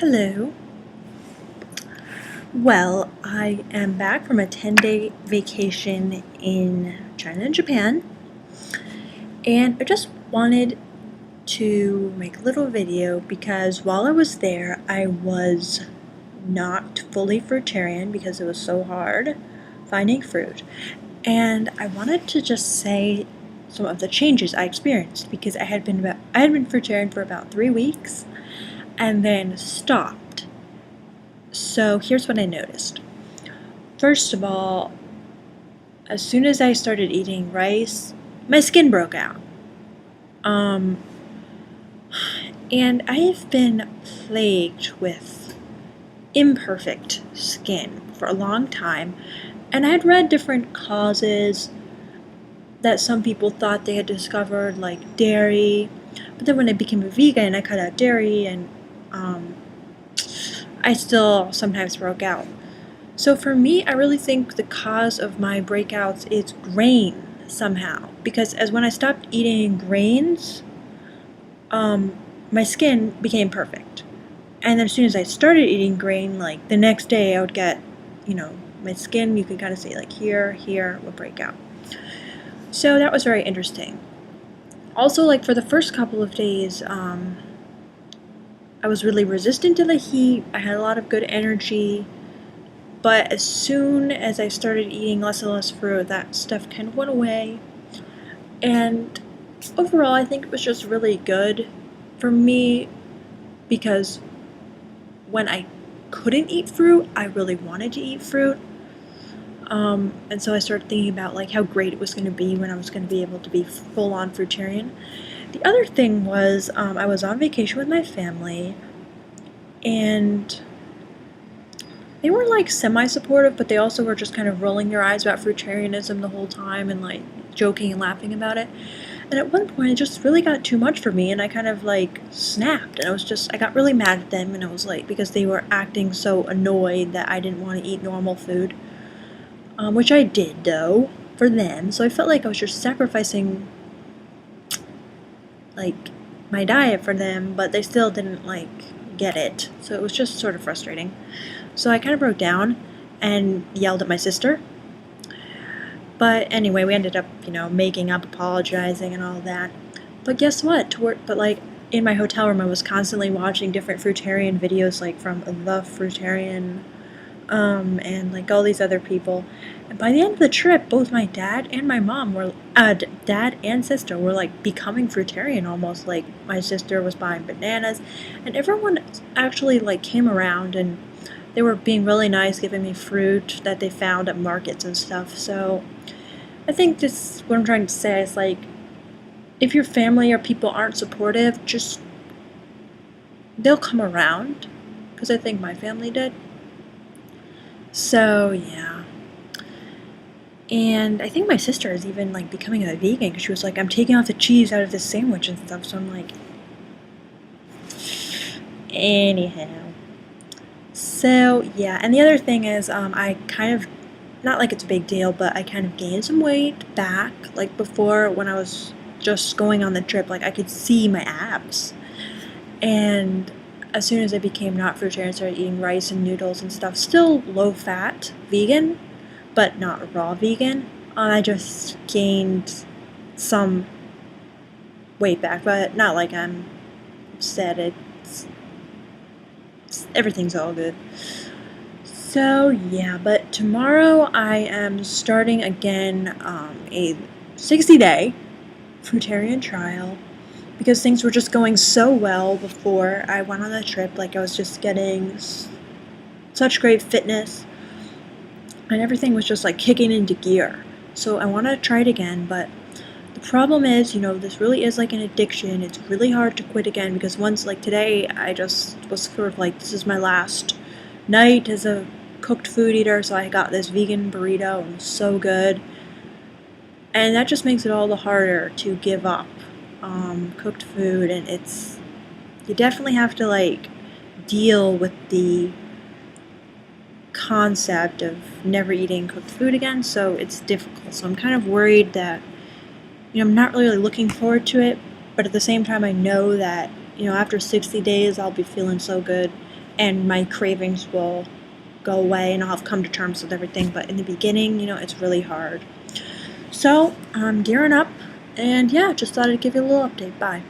Hello. Well, I am back from a 10-day vacation in China and Japan, and I just wanted to make a little video because while I was there, I was not fully fruitarian because it was so hard finding fruit. And I wanted to just say some of the changes I experienced because I had been fruitarian for about 3 weeks and then stopped. So here's what I noticed. First of all, as soon as I started eating rice, my skin broke out. And I have been plagued with imperfect skin for a long time, and I had read different causes that some people thought they had discovered, like dairy, but then when I became a vegan, I cut out dairy, and I still sometimes broke out. So for me, I really think the cause of my breakouts is grain somehow. Because as when I stopped eating grains, my skin became perfect. And then as soon as I started eating grain, like the next day I would get, my skin, you could kind of see like here would break out. So that was very interesting. Also, like for the first couple of days, I was really resistant to the heat. I had a lot of good energy. But as soon as I started eating less and less fruit, that stuff kind of went away. And overall, I think it was just really good for me because when I couldn't eat fruit, I really wanted to eat fruit. And so I started thinking about like how great it was going to be when I was going to be able to be full-on fruitarian. The other thing was I was on vacation with my family, and they were like semi-supportive, but they also were just kind of rolling their eyes about fruitarianism the whole time and like joking and laughing about it. And at one point it just really got too much for me, and I kind of like snapped, and I got really mad at them, and I was like, because they were acting so annoyed that I didn't want to eat normal food, which I did though for them. So I felt like I was just sacrificing like my diet for them, but they still didn't like get it. So it was just sort of frustrating. So I kind of broke down and yelled at my sister. But anyway, we ended up, making up, apologizing and all that. But guess what? But like in my hotel room, I was constantly watching different fruitarian videos, like from The Fruitarian, and like all these other people. And by the end of the trip, both my dad and my mom were, dad and sister were like becoming fruitarian almost. Like my sister was buying bananas, and everyone actually like came around, and they were being really nice, giving me fruit that they found at markets and stuff. So I think what I'm trying to say is like, if your family or people aren't supportive, they'll come around, because I think my family did. So yeah. And I think my sister is even like becoming a vegan, because she was like, I'm taking off the cheese out of this sandwich and stuff. So I'm like, anyhow. So yeah, and the other thing is I kind of, not like it's a big deal, but I kind of gained some weight back. Like before, when I was just going on the trip, like I could see my abs. And as soon as I became not fruitarian, started eating rice and noodles and stuff, still low fat vegan, but not raw vegan, I just gained some weight back, but not like I'm upset. Everything's all good. So yeah, but tomorrow I am starting again a 60-day fruitarian trial, because things were just going so well before I went on the trip. Like I was just getting such great fitness, and everything was just like kicking into gear. So I want to try it again, but the problem is, this really is like an addiction. It's really hard to quit again, because once, like today, I just was sort of like, this is my last night as a cooked food eater, so I got this vegan burrito, and it was so good. And that just makes it all the harder to give up cooked food, and you definitely have to like deal with the concept of never eating cooked food again, so it's difficult. So I'm kind of worried that I'm not really looking forward to it, but at the same time I know that after 60 days I'll be feeling so good, and my cravings will go away and I'll have come to terms with everything. But in the beginning, it's really hard. So I'm gearing up, and yeah, just thought I'd give you a little update. Bye.